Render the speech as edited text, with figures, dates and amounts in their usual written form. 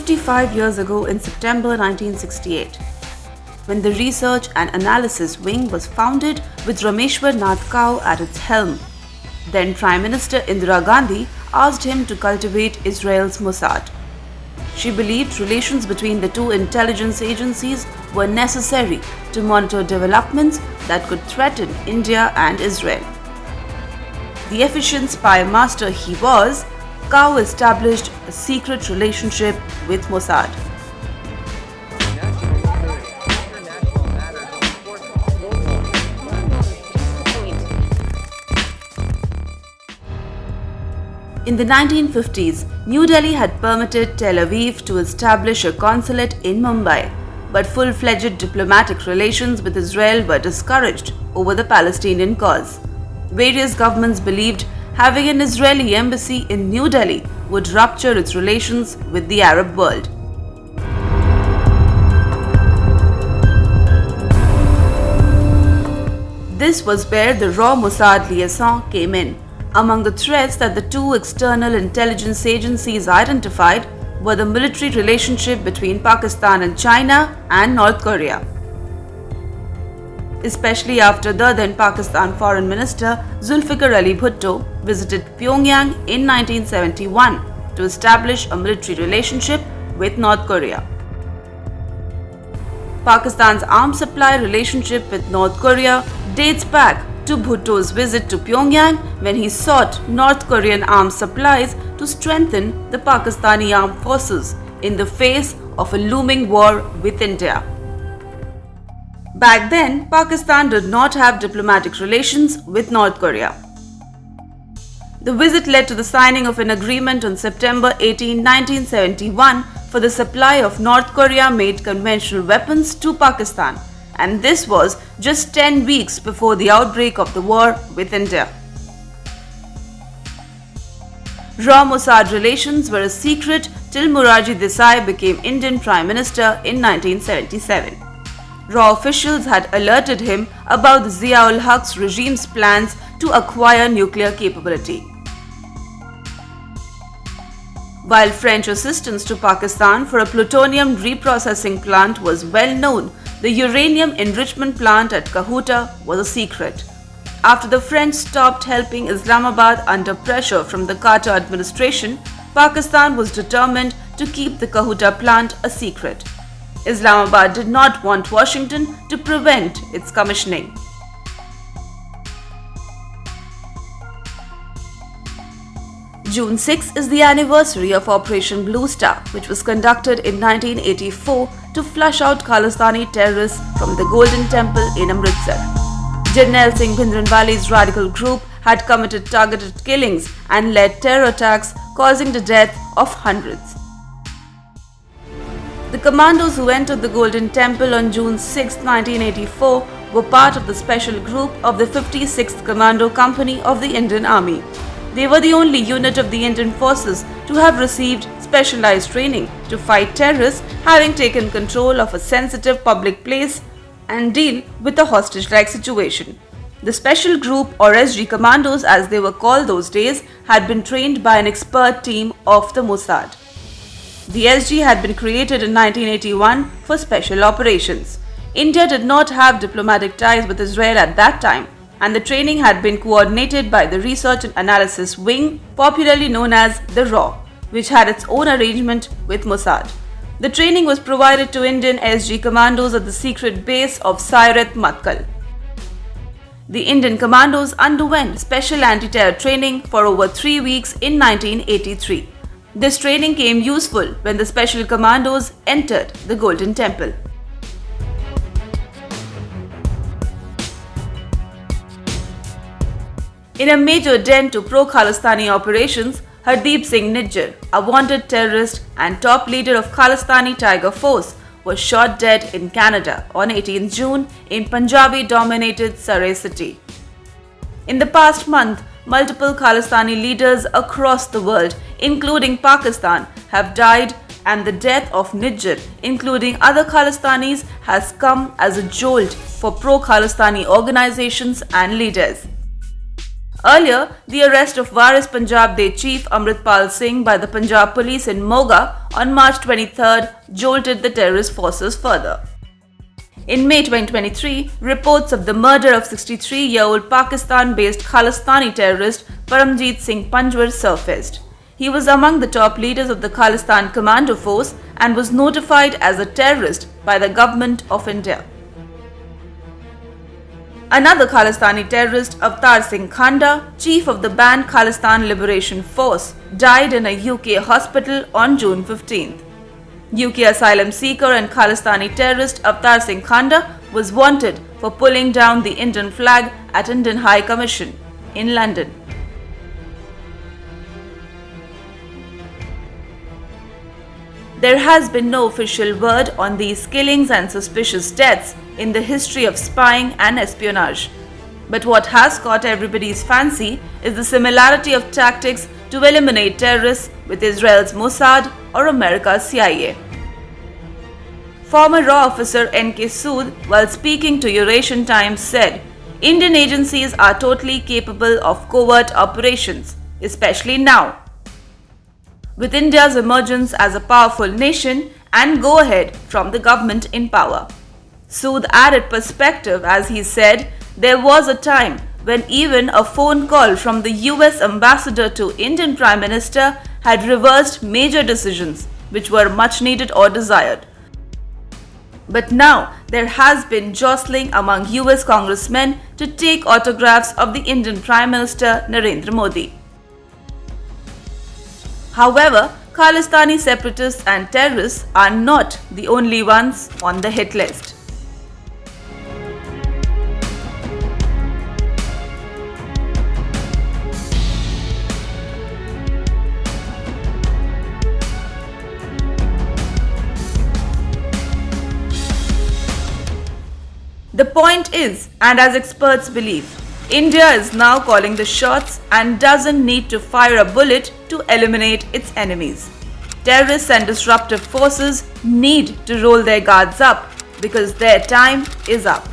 55 years ago in September 1968, when the Research and Analysis Wing was founded with Rameshwar Nath Kao at its helm. Then Prime Minister Indira Gandhi asked him to cultivate Israel's Mossad. She believed relations between the two intelligence agencies were necessary to monitor developments that could threaten India and Israel. The efficient spy master he was, Kao established a secret relationship with Mossad. In the 1950s, New Delhi had permitted Tel Aviv to establish a consulate in Mumbai, but full-fledged diplomatic relations with Israel were discouraged over the Palestinian cause. Various governments believed having an Israeli embassy in New Delhi would rupture its relations with the Arab world. This was where the RAW Mossad liaison came in. Among the threats that the two external intelligence agencies identified were the military relationship between Pakistan and China and North Korea. Especially after the then Pakistan Foreign Minister Zulfikar Ali Bhutto visited Pyongyang in 1971 to establish a military relationship with North Korea. Pakistan's arms supply relationship with North Korea dates back to Bhutto's visit to Pyongyang when he sought North Korean arms supplies to strengthen the Pakistani armed forces in the face of a looming war with India. Back then, Pakistan did not have diplomatic relations with North Korea. The visit led to the signing of an agreement on September 18, 1971 for the supply of North Korea-made conventional weapons to Pakistan, and this was just 10 weeks before the outbreak of the war with India. RAW-Mossad relations were a secret till Morarji Desai became Indian Prime Minister in 1977. RAW officials had alerted him about the Zia-ul-Haq's regime's plans to acquire nuclear capability. While French assistance to Pakistan for a plutonium reprocessing plant was well known, the uranium enrichment plant at Kahuta was a secret. After the French stopped helping Islamabad under pressure from the Carter administration, Pakistan was determined to keep the Kahuta plant a secret. Islamabad did not want Washington to prevent its commissioning. June 6 is the anniversary of Operation Blue Star, which was conducted in 1984 to flush out Khalistani terrorists from the Golden Temple in Amritsar. Jarnail Singh Bhindranwale's radical group had committed targeted killings and led terror attacks, causing the death of hundreds. The commandos who entered the Golden Temple on June 6, 1984 were part of the special group of the 56th Commando Company of the Indian Army. They were the only unit of the Indian forces to have received specialized training to fight terrorists, having taken control of a sensitive public place and deal with a hostage-like situation. The Special Group, or SG Commandos as they were called those days, had been trained by an expert team of the Mossad. The SG had been created in 1981 for special operations. India did not have diplomatic ties with Israel at that time, and the training had been coordinated by the Research and Analysis Wing, popularly known as the RAW, which had its own arrangement with Mossad. The training was provided to Indian SG commandos at the secret base of Sayeret Matkal. The Indian commandos underwent special anti-terror training for over 3 weeks in 1983. This training came useful when the special commandos entered the Golden Temple. In a major dent to pro-Khalistani operations, Hardeep Singh Nijjar, a wanted terrorist and top leader of Khalistani Tiger Force, was shot dead in Canada on 18 June in Punjabi-dominated Surrey city. In the past month, multiple Khalistani leaders across the world, including Pakistan, have died, and the death of Nijjar, including other Khalistanis, has come as a jolt for pro-Khalistani organizations and leaders. Earlier, the arrest of Waris Punjab Day Chief Amritpal Singh by the Punjab police in Moga on March 23rd jolted the terrorist forces further. In May 2023, reports of the murder of 63-year-old Pakistan-based Khalistani terrorist Paramjeet Singh Panjwar surfaced. He was among the top leaders of the Khalistan Commando Force and was notified as a terrorist by the Government of India. Another Khalistani terrorist, Avtar Singh Khanda, chief of the banned Khalistan Liberation Force, died in a UK hospital on June 15th. UK asylum seeker and Khalistani terrorist Avtar Singh Khanda was wanted for pulling down the Indian flag at Indian High Commission in London. There has been no official word on these killings and suspicious deaths in the history of spying and espionage. But what has caught everybody's fancy is the similarity of tactics to eliminate terrorists with Israel's Mossad or America's CIA. Former RAW officer N.K. Sood, while speaking to Eurasian Times, said, "Indian agencies are totally capable of covert operations, especially now, with India's emergence as a powerful nation and go-ahead from the government in power." Sood added perspective as he said, "There was a time when even a phone call from the US ambassador to Indian Prime Minister had reversed major decisions which were much needed or desired. But now there has been jostling among US congressmen to take autographs of the Indian Prime Minister Narendra Modi." However, Khalistani separatists and terrorists are not the only ones on the hit list. The point is, and as experts believe, India is now calling the shots and doesn't need to fire a bullet to eliminate its enemies. Terrorists and disruptive forces need to roll their guards up because their time is up.